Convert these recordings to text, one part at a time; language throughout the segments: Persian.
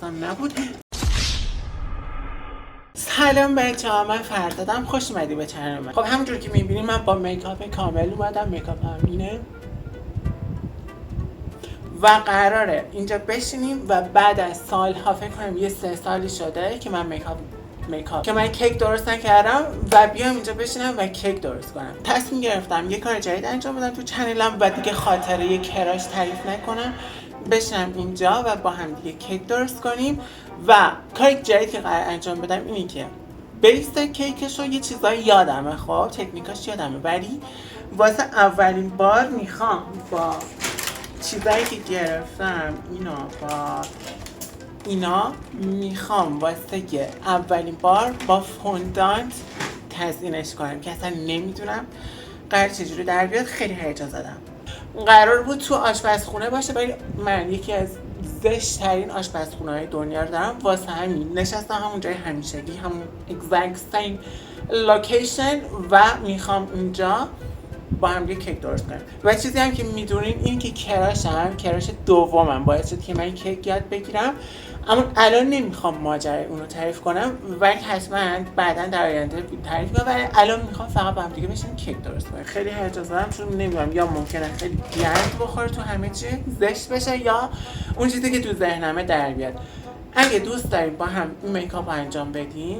نبود. سلام بچه‌ها، من فردادم. خوش اومدی به چنل من. خب همونجور که میبینید من با میکاپ کامل اومدم. میکاپ هم اینه و قراره اینجا بشینیم و بعد از سالها، فکر کنم یه 3 سالی شده که من میکاپ که من کیک درست نکردم و بیام اینجا بشینم و کیک درست کنم. تصمیم گرفتم یه کار جدید انجام بدم تو چنلم و دیگه خاطره یه کراش تعریف نکنم، بشینم اینجا و با هم دیگه کیک درست کنیم. و کار جدیدی که قرار انجام بدم اینه که بیس کیکش رو یه چیزایی یادمه، خب تکنیکاش یادمه، ولی واسه اولین بار میخوام با چیزایی که گرفتم اینا میخوام واسه اولین بار با فوندانت تزیینش کنم که اصلا نمیدونم قرار چجوری در بیاد. خیلی هیجان زدم. قرار بود تو آشپزخونه باشه، ولی من یکی از زشت ترین آشپزخونه های دنیا رو دارم، واسه همین نشستم همون جای همیشگی، همون exact same location و میخوام اینجا با هم یه کیک درست کنم. و چیزی هم که میدونین این که کراش دومم باعث شد که من کیک یاد بگیرم، اما الان نمیخوام ماجرای اونو تعریف کنم، ولی حتما بعدا در آینده تعریف کنم. ولی الان میخوام فقط با هم دیگه بشینیم کیک درست کنیم. خیلی هیجان زدم چون نمیدونم یا ممکنه خیلی گند بخوره تو همه چی، زشت بشه، یا اون چیزی که تو ذهنمه در بیاد. اگه دوست داریم با هم این میکاپ انجام بدیم،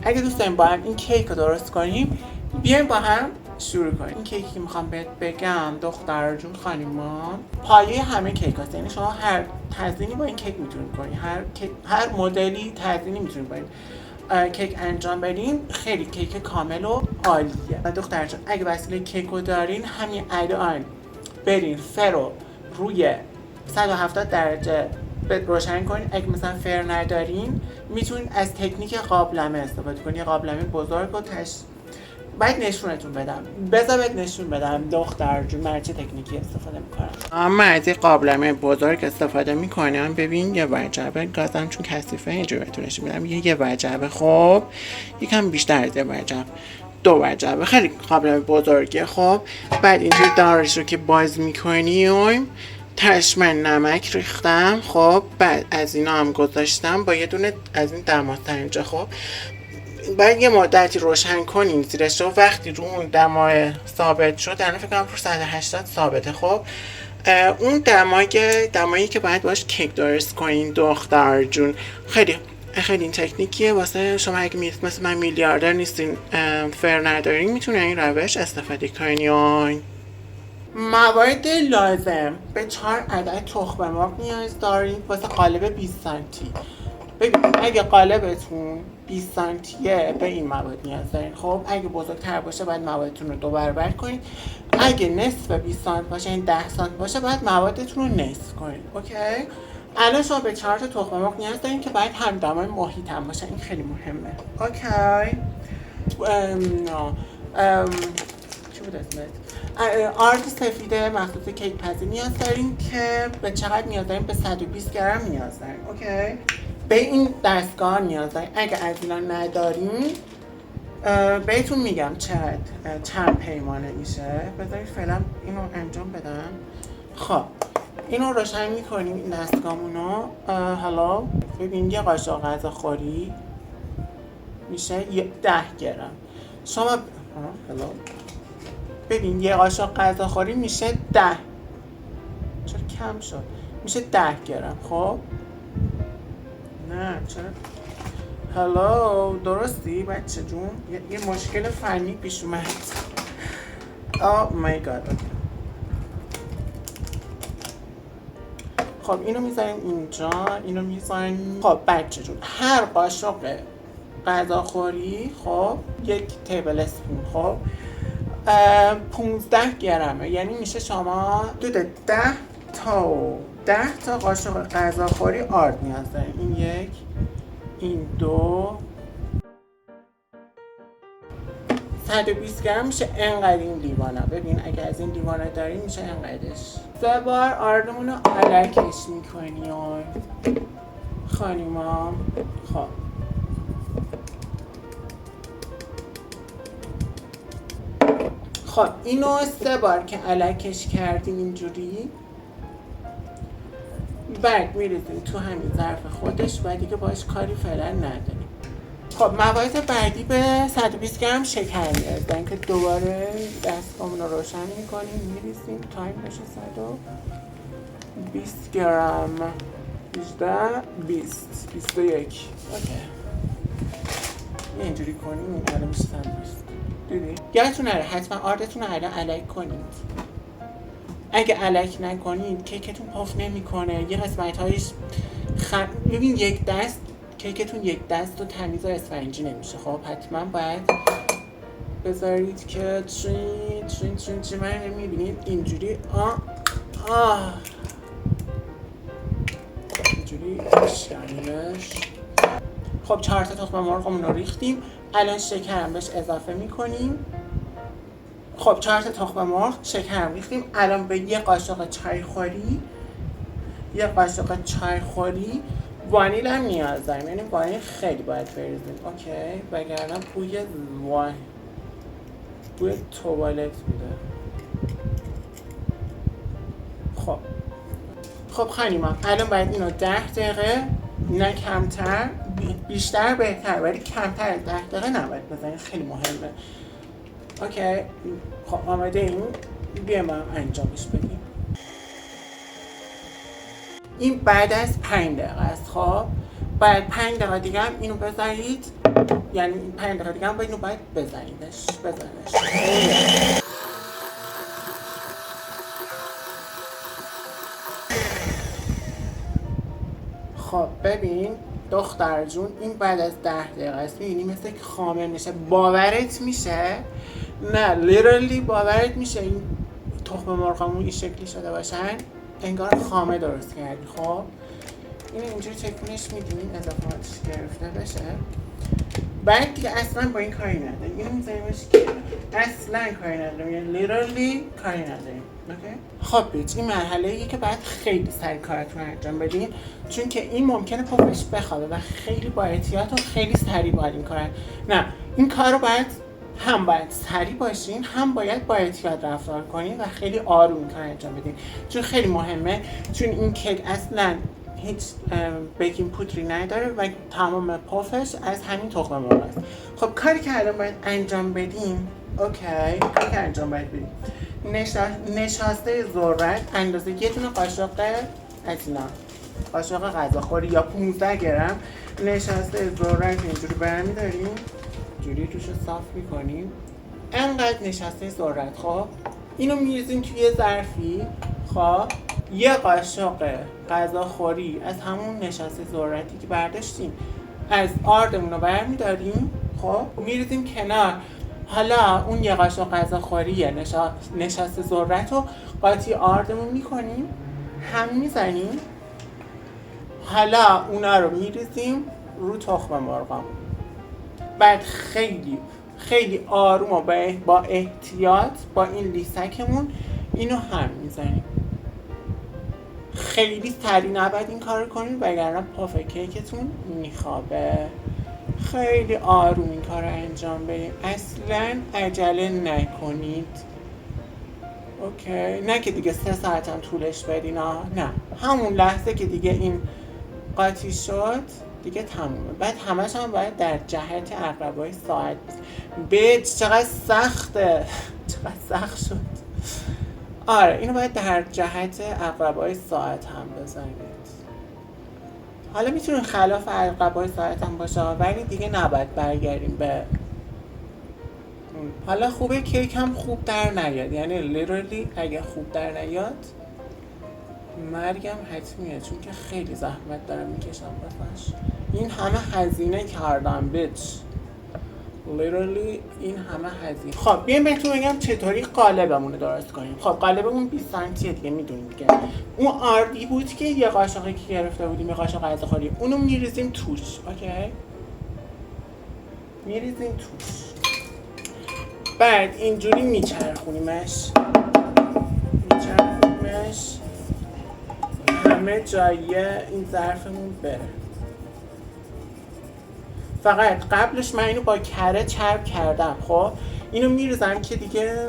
اگه دوست داریم با هم این کیک رو درست کنیم، بیایم با هم شروع کنیم. این کیکی که میخوام بهت بگم دختر جون خانیما، پایه همه کیک هست. یعنی شما هر تزیینی با این کیک میتونید کنید، هر مدلی تزیینی میتونید با این کیک انجام بدین. خیلی کیک کامل و عالیه. و دختر جون اگه وسیله کیک رو دارین، همین الان برین فر رو روی 170 درجه روشن کنین. اگه مثلا فر ندارین میتونین از تکنیک قابلمه استفاده کنین. یه قابلمه بزرگ و باید نشونتون بدم. بذار بهت نشون بدم دختر جون من چه تکنیکی استفاده میکنم. اما از این قابلمه بزرگ استفاده میکنم. ببین یه وجبه گازم چون کثیفه اینجوری بهتون نشون میدم. یه وجبه، خب یکم بیشتر از یه وجب، 2 وجبه، خیلی قابلمه بزرگه. خب بعد اینجوری دارش رو که باز میکنیم، ترش من نمک ریختم. خب بعد از اینا هم گذاشتم با یه دونه از این دماسنجه. خب بعد یه مدتی روشن کنین زیرش رو. وقتی رو اون دمای ثابت شد، الان فکر کنم رو 180 ثابته، خب اون دمایی که باید باش کیک درست کنین دختر جون. خیلی این تکنیکیه واسه شما اگه مثل من میلیاردر نیستین، فر ندارین، میتونه این روش استفاده کنین. موارد لازم: به 4 عدد تخم مرغ نیاز دارید واسه قالب 20 سانتی. ببین اگه قالبتون 20 سانتیه به این مواد نیاز دارین. خب اگه بزرگتر باشه باید موادتون رو 2 برابر کنید. اگه نصف 20 سانت باشه، این 10 سانت باشه، باید موادتون رو نصف کنید. اوکی؟ الان شما به 4 تا تخم مرغ نیاز دارین که باید همدمای محیط هم باشه. این خیلی مهمه. اوکی؟ چی بود اسمت؟ آرد سفید مخصوص کیک پزی نیاز دارین که به چقدر نیاز دارین؟ به 120 گرم نیاز دارین. اوکی؟ به این دستگاه نیاز دارین. اگه از اینا ندارین بهتون میگم چند پیمانه میشه. بذارید فعلا اینو انجام بدم. خب اینو روشن میکنیم این دستگاهمونو. حالا ببین یه قاشق غذاخوری میشه 10 گرم. شما حالا ببین یه قاشق غذاخوری میشه 10، چرا کم شد؟ میشه 10 گرم. خب نه چرا؟ هلو درستی بچه جون؟ یه مشکل فنی پیش اومد. آه مای گاد. خب اینو میذاریم اینجا، اینو میذاریم. خب بچه جون هر قاشق غذاخوری خب 1 تیبل اسپون، خب 15 گرمه. یعنی میشه شما حدود 10 تا قاشق غذاخوری آرد نیاز داریم. این 1، این 2، 120 گرم میشه انقدر این لیوانه. ببین اگه از این لیوانه داریم میشه انقدرش. 3 بار آردمون رو علکش میکنیم خانیما. خب اینو 3 بار که علکش کردیم اینجوری، بعد میریزیم تو همین ظرف خودش و دیگه باش کاری فعلا نداریم. خب مواد بعدی به 120 گرم شکر میریزیم که دوباره دستگاهمون رو روشن میکنیم، میریزیم تایم باشه 120 گرم 18 20 21. اوکی اینجوری کنیم این الان میشه 120. دیدی؟ یادتون نره حتما آردتون رو الان الک کنید. اگه الک نکنید کیکتون پف نمیکنه. یه قسمت‌هایش ببین یک دست کیکتون یک دست و تمیز و اسفنجی نمیشه. خب حتما باید بذارید که چین من نمیبینید اینجوری اینجوری شکنیمش. خب 4 تا تخم مرغمون رو ریختیم. الان شکرم بهش اضافه میکنیم. خب 4 تا تخم مرغ شکرم ریختیم. الان به یه قاشق چای خوری وانیل هم نیاز داریم، یعنی وانیل خیلی باید بریزیم. اوکی وگرنه بوی توالت میده. خب خانیما الان باید اینو 10 دقیقه نه کمتر، بیشتر بهتر ولی کمتر از 10 دقیقه نباید بزنید، خیلی مهمه. اوکی خب آماده این بیایم انجامش بدیم. این بعد از 5 دقیقه است. خب بعد 5 دقیقه دیگه هم اینو بذارید، یعنی 5 دقیقه دیگه هم اینو باید بزنیدش. خب ببین دختر جون این بعد از 10 دقیقه است. می‌بینی مثل که خامه میشه. باورت میشه؟ نه لیترالی باورت میشه این تخم مرغامون این شکلی شده باشن انگار خامه درست کردی. خب اینو اینجوری تکونش میدیم اضافاتش گرفته بشه. بعد دیگه اصلا با این کاری نداریم، اینو میذاریمش که اصلا کاری نداریم، یعنی لیترالی کاری نداریم. اوکی خب بیچ این مرحله ایه که باید خیلی سریع کارتون رو انجام بدین، چون که این ممکنه پفش بخوابه و خیلی با احتیاط و خیلی سریع باید این کار. نه این کار رو هم باید سریع باشین، هم باید با احتیاط رفتار کنین و خیلی آروم این کار انجام بدین، چون خیلی مهمه، چون این کیک اصلا هیچ بیکینگ پودری نداره و تمام پفش از همین تخم مرغ است. خب کاری که الان باید انجام بدیم، نشاسته ذرت اندازه یه دونه قاشق از اینا قاشق غذاخوری یا 15 گرم نشاسته ذرت اینجوری برمی‌داریم، اینجوری توش صاف می‌کنیم. انقدر نشاسته ذرت. خب اینو می‌ریزیم توی یه ظرفی. خب یه قاشق غذاخوری از همون نشاسته ذرتی که برداشتیم از آردمون رو برمی‌داریم. خب می‌ریزیم کنار. حالا اون یه قاشق غذاخوری نشاسته ذرت رو قاطی آردمون می‌کنیم، هم می‌زنیم. حالا اونا رو می‌ریزیم رو تخم مرغمون. بعد خیلی آروم و با احتیاط با این لیسکمون اینو هم می‌زنیم. خیلی سریع نباید این کار رو کنید وگرنه پاف کیکتون میخوابه. خیلی آروم این کار رو انجام بدید، اصلا عجله نکنید. اوکی نه که دیگه 3 ساعت هم طولش بدین. نه همون لحظه که دیگه این قاطی شد دیگه تمومه. بعد همش هم باید در جهت عقربای ساعت بیت. چقدر سخته، چقدر سخت شد. آره اینو باید در جهت عقربای ساعت هم بزنید. حالا میتونید خلاف عقربای ساعت هم باشه ولی دیگه نباید برگردیم به حالا خوبه کیک هم خوب در نیاد، یعنی لیترالی اگه خوب در نیاد مرگم حتمیه، چون که خیلی زحمت دارم میکشم باسش. این همه هزینه کردم بیچ، لیترالی این همه هزینه. خب بیایم بهتون بگم چطوری قالبمون رو درست کنیم. خب قالبمون 20 سانتیه دیگه، میدونید دیگه. اون آردی بود که یه قاشقی که گرفته بودیم، یه قاشق غذاخوری، اونو میریزیم توش. اوکی میریزیم توش. بعد اینجوری میچرخونیمش همه جای این ظرفمون بره. فقط قبلش من اینو با کره چرب کردم. خب اینو میریزم که دیگه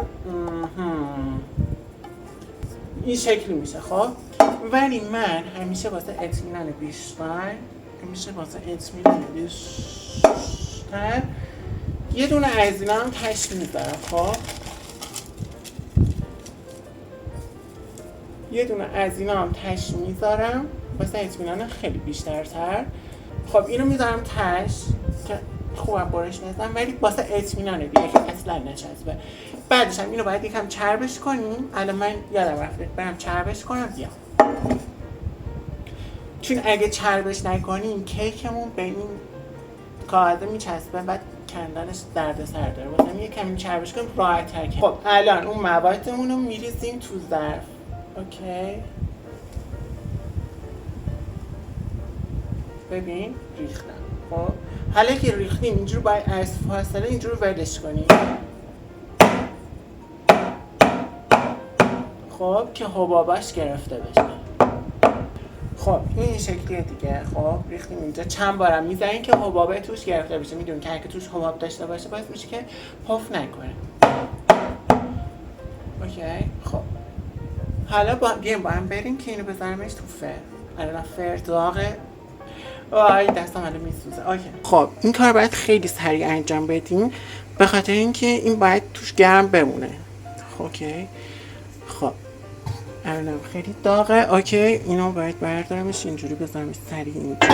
این شکلی میشه. خب ولی من همیشه واسه اطمینان بیشتر یه دونه از اینا هم تش میذارم. خب یه دونه از اینا هم تش میذارم واسه اطمینان خیلی بیشترتر. خب اینو میذارم تش که خوبم برش نزدم، ولی واسه اطمینان دیگه که اصلا نچسبه. بعدش هم اینو باید یکم چربش کنیم. الان من یادم رفته برم چربش کنم بیام، چون اگه چربش نکنیم کیکمون به این کاغذه میچسبه، بعد کندنش دردسر داره. واسه یه کمی چربش کنیم راحت تر. خب الان اون موادمون رو میریزیم تو ظرف. اوکی ببین ریختم. خب حالا که ریختیم اینجور باید از فاصله اینجور ولش کنیم. خب که حباباش گرفته بشه. خب این شکلیه دیگه. خب ریختیم اینجا، چند بارم میزنیم که حبابه توش گرفته بشه. میدونیم که اگه توش حباب داشته باشه باعث میشه که پف نکنه. اوکی خب حالا بیایم با هم بریم که اینو بذارمش تو فر. الان فر داغه. آی دستم الان میسوزه. اوکی خب این کار باید خیلی سریع انجام بدیم به خاطر اینکه این باید توش گرم بمونه. اوکی خب الان خیلی داغه. اوکی اینو باید بردارمش اینجوری بذارمش سریع اینجا.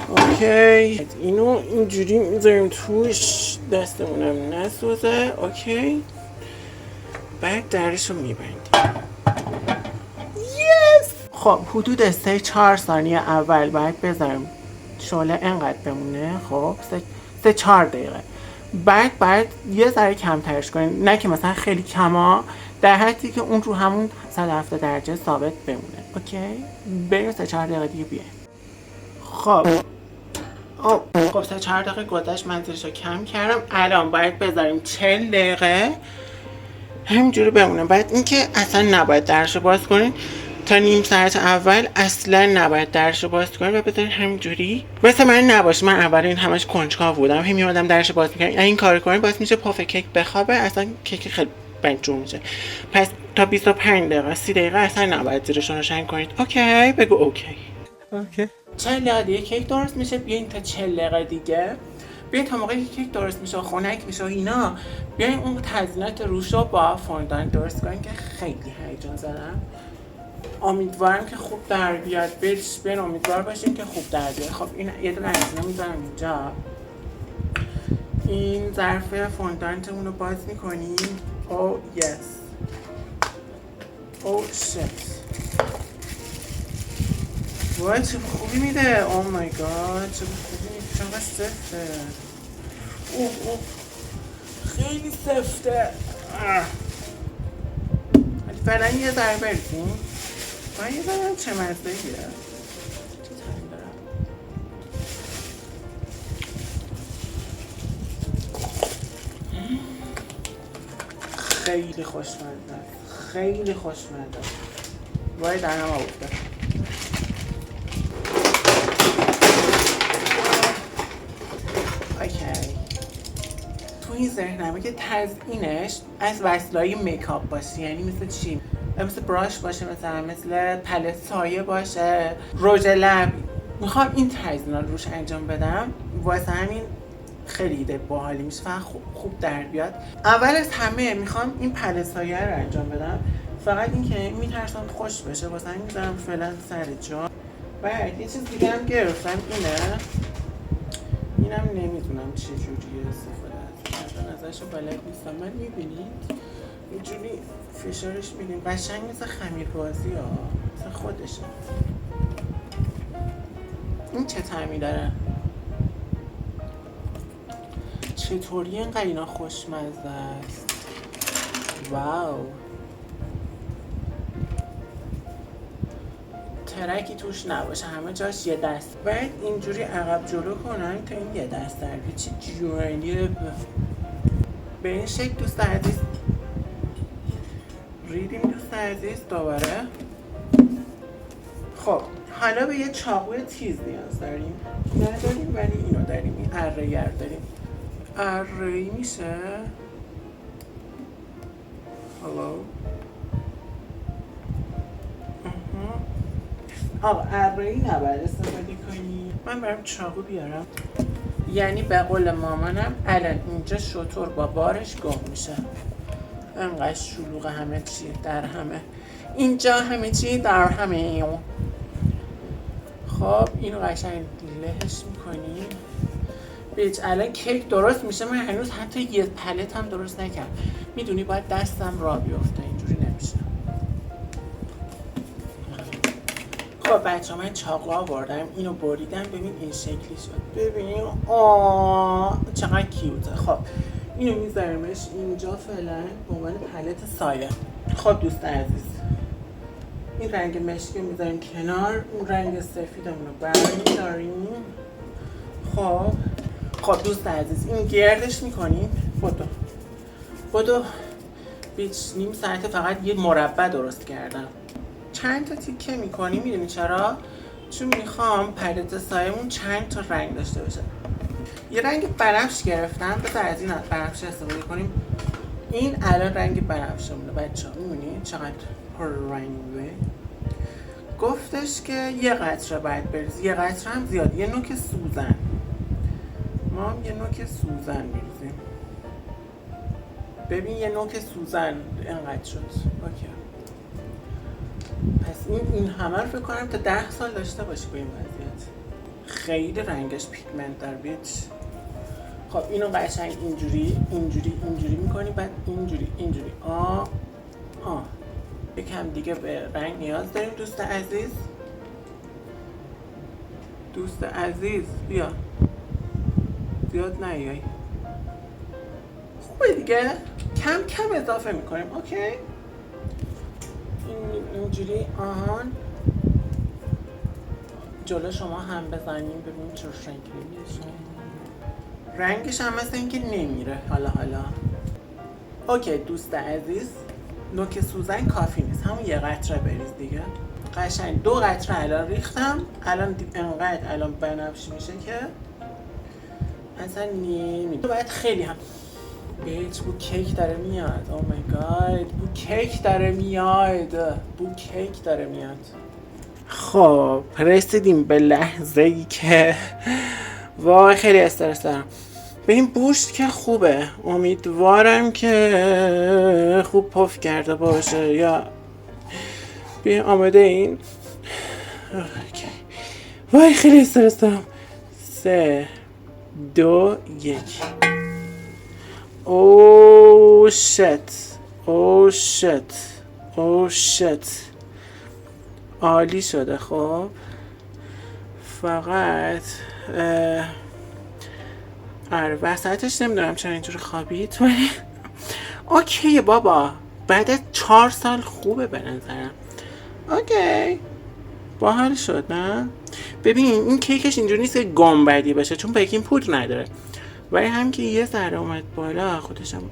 اوکی اینو اینجوری میذاریم توش دستمونم نسوزه. اوکی بعد درشو میبندیم. خب حدود 3-4 ثانیه اول باید بذارم شعله انقدر بمونه. خب 3-4 دقیقه. بعد یه ذره کمترش کنیم، نه که مثلا خیلی کما، در حدی که اون رو همون 170 درجه ثابت بمونه. اوکی بریم 3-4 دقیقه دیگه بیایم. خب 3-4 دقیقه گذشت، من زیرش رو کم کردم. الان باید بذاریم 40 دقیقه همینجوری بمونه. بعد اینکه اصلا نباید درشو باز کنین تا نیم ساعت اول، اصلا نباید درشو باز کنین و بذارین همینجوری. مثل من نباشه، من اول این همش کنجکاو بودم، هی میومدم درشو باز میکردم. این کارو کنین باعث میشه پف کیک بخوابه، اصلا کیک خیلی بنجور میشه. پس تا 25 دقیقه 30 دقیقه اصلا نباید زیرشون روشن کنید. اوکی بگو اوکی. 40 دقیقه دیگه کیک درست میشه. بیاین تا 40 دقیقه دیگه بیاین تا موقعی که کیک درست میشه و خنک میشه و اینا، بیاین اون تزیینات روشو با فوندان درست کنین که خیلی هیجان زدم. امیدوارم که خوب در بیاد. بیاین امیدوار باشین که خوب در بیاد. خب این یه دونه از اینا میذارم اینجا. این ظرف فوندانتمون رو باز میکنیم. او یس او شت وای چه خوبی میده. او مای گاد چه خوبی میده. چقدر سفته. اوه خیلی سفته. فعلا یه ذره بریزیم. باید یه ذره چه مزدهیه. چه طعمی دارم. خیلی خوشمزده. خیلی خوشمزده. وای درنم آورده. تو این ذهنمه که تزیینش از وسیله‌های میکاپ باشه. یعنی مثل چی؟ مثل براش باشه، مثل پلت سایه باشه، رژ لب. میخوام این تزیینات روش انجام بدم، واسه همین خیلی ایده باحالی میشه و خوب در بیاد. اول از همه میخوام این پلت سایه رو انجام بدم، فقط این که میترسم خوش بشه، واسه همین میذارم فعلا سر جا. بعد یه چیز دیگه هم گرفتم، اینم نمیدونم چه جوریه استفاده ازش رو بلد نیستم. من میبینید اینجوری فشارش میدیم، قشنگ مثل خمیر بازی ها، مثل خودشه. این چه طعمی داره؟ چطوری اینقدر اینا خوشمزه است؟ واو ترکی توش نباشه، همه جاش یه دست. باید اینجوری عقب جلو کنن تا این یه دست در بیاد. چه جوریه به این شکل. دوست عزیز ریدیم. دوست عزیز دوباره. خب حالا به یه چاقوی تیز نیاز داریم. نداریم ولی اینو داریم. این اره‌گر داریم. اره‌ای میشه. هلو آقا اره‌ای نباید استفاده کنی. من برم چاقو بیارم. یعنی به قول مامانم الان اینجا شطور با بارش گم میشه. انقدر شلوغ همه چی در همه. اینجا همه چی در همه. خب اینو قشنگ لهش میکنی. بیچ الان کیک درست میشه. من هنوز حتی یه پلت هم درست نکردم. میدونی باید دستم را بیفته، اینجوری نمیشه. خب بچه من چاقو آوردم، اینو بریدم. ببین این شکلی شد. ببین چقدر کیوته. خب اینو میذاریمش اینجا فعلا به عنوان پلت سایه. خب دوست عزیز این رنگ مشکی رو میذاریم کنار، اون رنگ سفیدمون رو برمیداریم. خب دوست عزیز این گردش میکنیم. بدو بیچ نیم ساعته فقط یه مربع درست کردم. چند تا تیکه میکنیم. میدونی چرا؟ چون میخوام پلت سایمون چند تا رنگ داشته باشه. یه رنگ بنفش گرفتم. بذار از این بنفش استفاده کنیم. این الان رنگ بنفشمونه بچه ها. میبینی چقدر پر رنگه. گفتش که یه قطره باید بریزی. یه قطره هم زیاد. یه نوک سوزن. ما هم یه نوک سوزن میریزیم. ببین یه نوک سوزن اینقدر شد. اوکی. پس این همه رو فکر کنم تا 10 سال داشته باشی با این وضعیت. خیلی رنگش پیگمنت داره بیچ. خب اینو قشنگ اینجوری میکنی. بعد اینجوری یکم دیگه به رنگ نیاز داریم. دوست عزیز بیا. زیاد نیای. خوبه دیگه. کم کم اضافه میکنیم. اوکی اینجوری جلو شما هم بزنیم. ببینیم چه شکلی میشه. رنگش هم مثل اینکه نمیره. حالا اوکی دوست عزیز نوک سوزن کافی نیست. همون یه قطره بریز دیگه. قشنگ 2 قطره الان ریختم. الان انقدر الان بنفش میشه که اصلا نمیده. باید خیلی هم بیچ بو کیک داره میاد. او مای گاد بو کیک داره میاد. خب رسیدیم به لحظه ای که وای خیلی استرس دارم. به این بوشت که خوبه. امیدوارم که خوب پف کرده باشه. یا بیا آماده این. وای خیلی استرس دارم. 3 2 1. اوه شت عالی شده. خب فقط وسطش نمیدونم چرا اینجوری خوابید ولی اوکی بابا. بعد از 4 سال خوبه به نظرم. اوکی باحال شد نه؟ ببین این کیکش اینجوری نیست که گنبدی باشه چون بیکینگ پودر نداره. ولی هم که یه ذره اومد بالا خودشم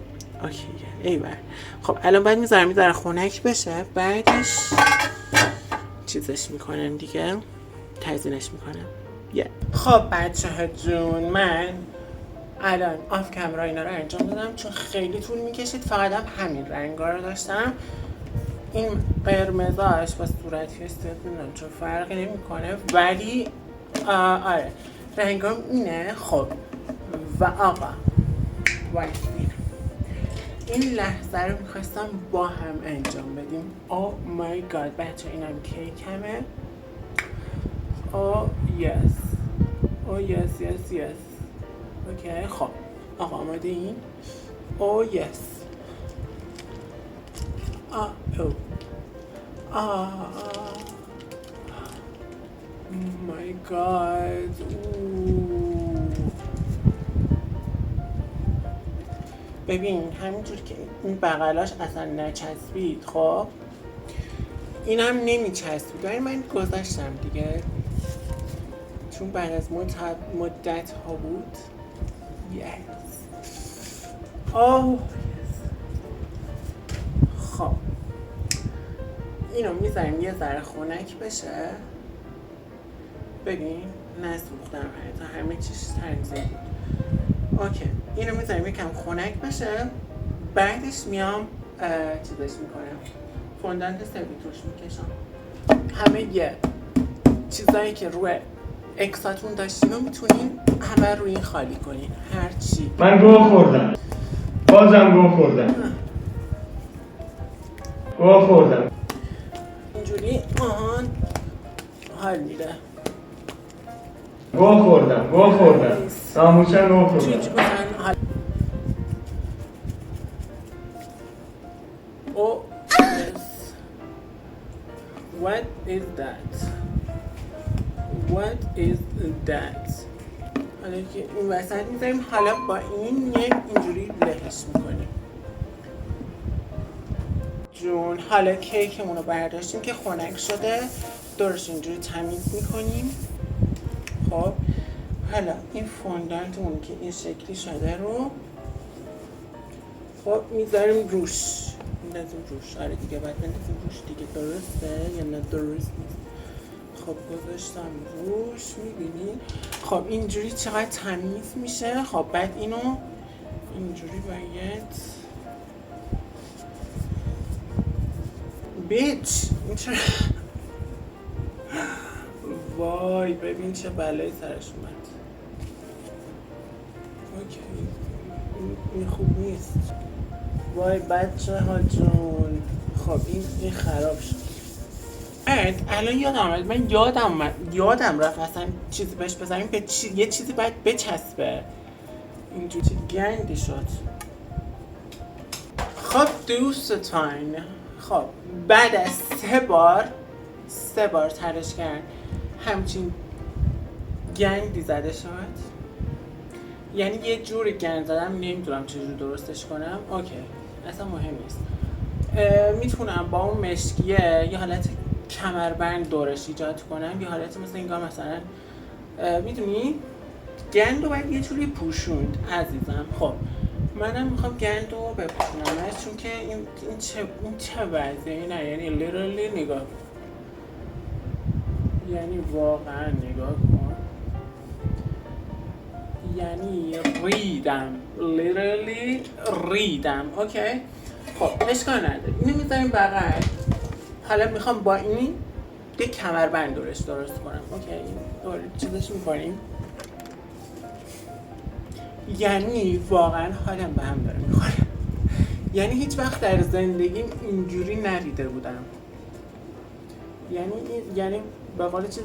اوکی. ایول. خب الان باید میذارم خنک بشه. بعدش چیزش میکنم دیگه. تزیینش میکنم. خب بچه ها جون من الان آف کامرا اینا رو انجام دادم چون خیلی طول میکشید. فقط هم همین رنگا رو داشتم. این قرمزاش با صورتی استیت نمیدونم چون فرقی نمیکنه ولی آره رنگام اینه. خب و آقا وایسید این لحظه رو میخواستم با هم انجام بدیم. او مای گاد بچه اینم کیکمه. او یس اوکی. خب آقا آماده این. او یس مای گاد. ببین همینجور که این بغلاش اصلا نچسبید. خب اینم نمیچسبید ولی من گذاشتم دیگه چون بعد از مدت ها بود. خب اینو میذاریم یه ذره خنک بشه. ببین نسوختم تا همه چیز تنظیم بود. اوکی اینو میذاریم یکم خنک بشه. بعدش میام چیزش میکنم. فوندانت سفید روش میکشم. همه چیزایی که روی اکساتون داشتین رو میتونین همه روی این خالی کنین. هر چی. من گوه خوردم. بازم گوه خوردم. گوه خوردم. اینجوری حال میره. گوه خوردم. ساموچن گوه خوردم. Oh, yes. What is that? حالا که این وسط میذاریم، حالا با این اینجوری لهش میکنیم. جون حالا کیکمون رو برداشتیم که خنک شده، دورش اینجوری تمیز میکنیم. خب حالا این فوندانتمون که این شکلی شده رو خب میذاریم روش. آره دیگه باید بندازیم روش دیگه. درسته یا نه درست نیست؟ خب گذاشتم روش، میبینید خب اینجوری چقدر تمیز میشه. خب بعد اینو اینجوری باید بیچ این چرا وای ببین چه بلایی سرش اومد. اوکی این خوب نیست. وای بچه ها جون. خب این خراب شد. الان یادم رفت اصلا چیزی بهش بزنیم به یه چیزی باید بچسبه. اینجوری گندی شد. خب دوستان، خب بعد از 3 بار ترش کرد همچین گندی زده شد. یعنی یه جوری گند زدم، نمیدونم چجوری درستش کنم. اوکی اصلا مهم نیست. میتونم با اون مشکیه یه حالت کمربند دورش ایجاد کنم، یه حالت مثل اینگاه مثلا میدونی گند رو باید یه جوری پوشوند عزیزم. خب منم میخوام گند رو بپوشونمش، چون که این چه وضعیه. نه یعنی لیترالی نگاه، یعنی واقعا نگاه کن، یعنی ریدم. اوکی خب اشکال نداره، اینو میذاریم بغل. حالا میخوام با این یه کمربند درست کنم. اوکی این چیزش میکنیم. یعنی واقعا حالم به هم داره میخوره. یعنی هیچ وقت در زندگیم اینجوری نریده بودم. یعنی به قول چیز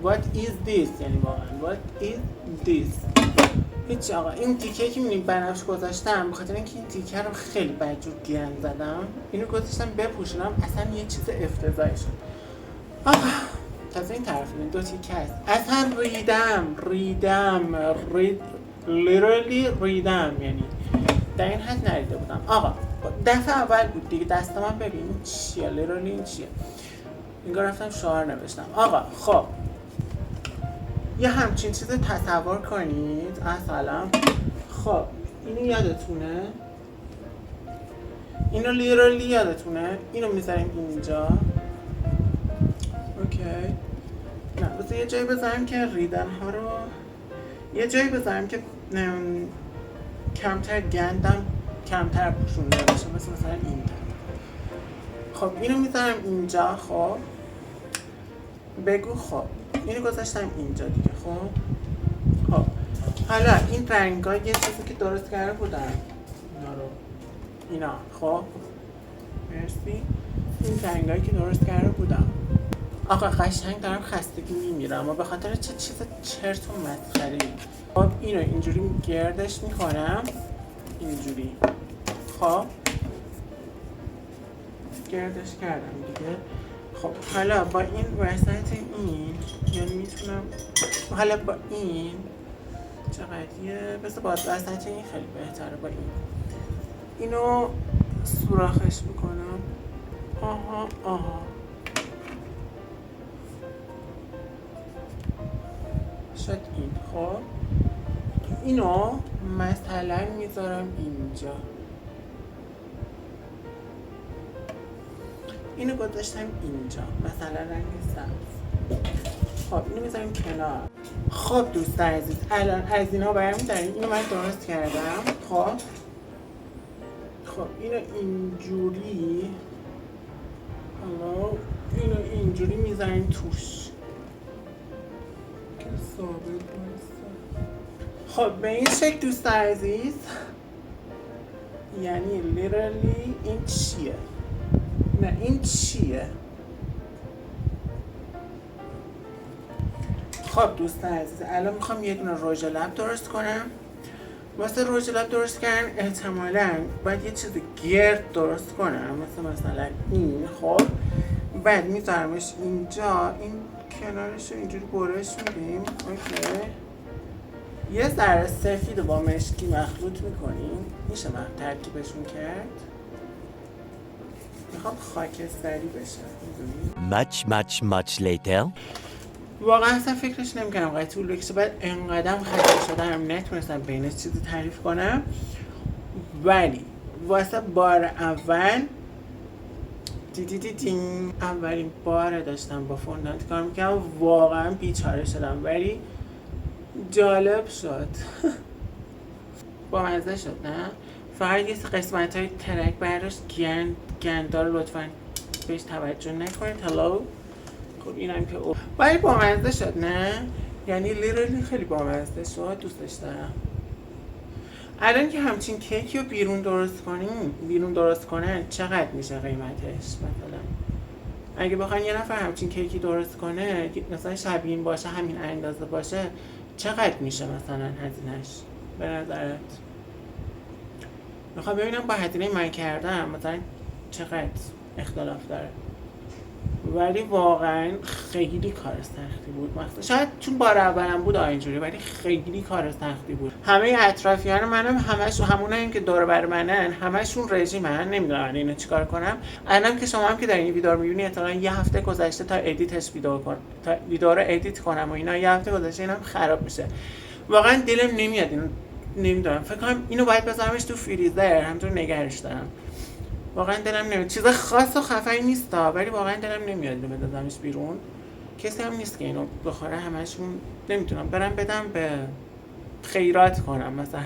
what is this، یعنی واقعا what is this. هیچ آقا این تیکه که میبینیم بنفش گذاشتم بخاطر اینکه این تیکه رو خیلی بدجور گند زدم، اینو گذاشتم بپوشونم، اصلا یه چیز افتضاحی شد. آقا تازه این طرف این 2 تیکه است. اصلا ریدم، یعنی در این حد نریده بودم. آقا دفعه اول بود دیگه، دست من ببین چیه لیترالی این چیه. اینگاه رفتم شعار نوشتم. آقا خب یه همچین چیز تصور کنید اصلا. خب اینو یادتونه، اینو لیترالی یادتونه. اینو میذاریم اینجا. اوکی نه بذار یه جایی بذاریم که ریدن ها رو، یه جایی بذاریم که کمتر گندم کمتر پوشونده باشه، مثلا اینجا. خب اینو میذارم اینجا. خب بگو. خب اینو گذاشتم اینجا دیگه. خب حالا این رنگا یه چیزی که درست کرده بودم اینا. خب مرسی. این رنگایی که درست کرده بودم آقا قشنگ دارم خستگی میمیرم و به خاطر چه چیز چرت و مسخره‌ای. خب اینو اینجوری گردش میکنم، اینجوری. خب گردش کردم دیگه. خب حالا با این وسط این، یعنی میتونم حالا با این چقدریه، بس با وسط این خیلی بهتره. با اینو سوراخش میکنم. آها شد این. خب اینو مثلا میذارم اینجا. اینو گذاشتم اینجا مثلا رنگ سبز. خب اینو میذاریم کنار. خب دوستان عزیز الان از اینا برمی‌داریم. اینو من درست کردم. خب اینو اینجوری، حالا اینو اینجوری میذاریم توش. ثابت بایسته. خب به این شکل دوست عزیز، یعنی لیترالی این چیه؟ نه این چیه؟ خب دوست عزیز الان میخوام یه دونه رژ لب درست کنم. واسه رژ لب درست کردن احتمالاً باید یه چیز گرد درست کنم، مثلا این. خب بعد میذارمش اینجا، این کنارش رو اینجوری برش میدیم. اوکی. یه ذره سفید با مشکی مخلوط میکنیم. میشه من ترکیبشون کرد. میخوام خاکستری بشه. Much later. واقعا اصلا فکرش نمیکنم قطعی طول بکشه. بعد انقدرم خسته شدم نتونستم بینش چیزی تعریف کنم. ولی واسه بار اول اولین بار داشتم با فوندانت کار میکنم، واقعا بیچاره شدم ولی جالب شد. با مزه شد نه؟ فقط یه قسمت های ترک برداشت گندار لطفا بهش توجه نکنید. هلو. خب اینم که ولی با مزه شد نه؟ یعنی لیترالی خیلی با مزه شد. دوستش دارم. الان که همچین کیکی رو بیرون درست کنن چقدر میشه قیمتش؟ مثلا اگه بخواین یه نفر همچین کیکی درست کنه مثلا شبیه این باشه، همین اندازه باشه، چقدر میشه مثلا هزینه‌اش به نظرت؟ میخوام ببینم با هزینه من کردم مثلا چقدر اختلاف داره. ولی واقعا خیلی کار سختی بود. مثلا شاید چون بار اولم بود اینجوری، ولی خیلی کار سختی بود. همه اطرافیان منم همونایی که دور بر منن همشون رژیمن، نمیدونن اینو چیکار کنم. الان که شما هم که دارین این ویدیو رو میبینید احتمالاً یه هفته گذشته تا ویدیو رو ادیت کنم و اینا، یه هفته گذشته اینم خراب میشه. واقعا دلم نمیاد اینو، نمیدونم، فکر کنم اینو باید بذارمش تو فریزر همونطور نگهش دارم. واقعا دلم نمیاد. چیز خاص و خفنی نیست ولی واقعا دلم نمیاد اینو بدازمش بیرون. کسی هم نیست که اینو بخوره. همشون نمیتونم برم بدم به خیرات کنم مثلا.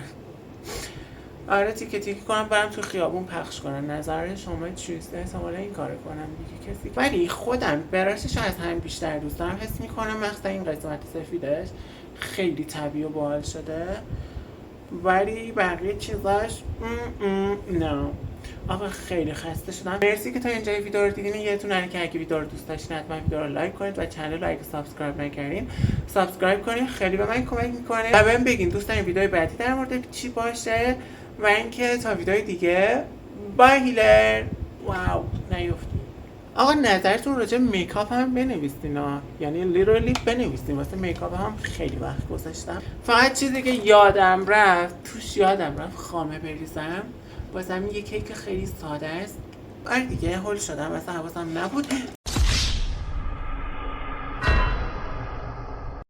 آره تیکه تیکه کنم برم تو خیابون پخش کنم. نظر شما چیست؟ احتمالاً این کارو کنم دیگه کسی. ولی خودم براشش از همین بیشتر دوست دارم. حس میکنم مثلا این قسمت سفیدش خیلی طبیعی و باحال شده. ولی بقیه چیزاش نه. آقا خیلی خسته شدم. مرسی که تا اینجای ویدیو رو دیدین. یادتون نره که اگه ویدیو رو دوست داشتین حتما ویدیو رو لایک کنید و چنل رو اگه سابسکرایب نکردین سابسکرایب کنید. خیلی به من کمک میکنه. و بهم بگین دوست دارین ویدیو بعدی در مورد چی باشه و اینکه تا ویدیو دیگه بای هیلر. واو نیفتی. آقا نظرتون راجع به میکاپ هم بنویسین یعنی لیترالی بنویسین. واسه میکاپ هم خیلی وقت گذاشتم. فقط چیزی که یادم رفت خامه بریزم. بازم یه کیک خیلی ساده است. آره دیگه هول شدم مثلا حواسم نبود.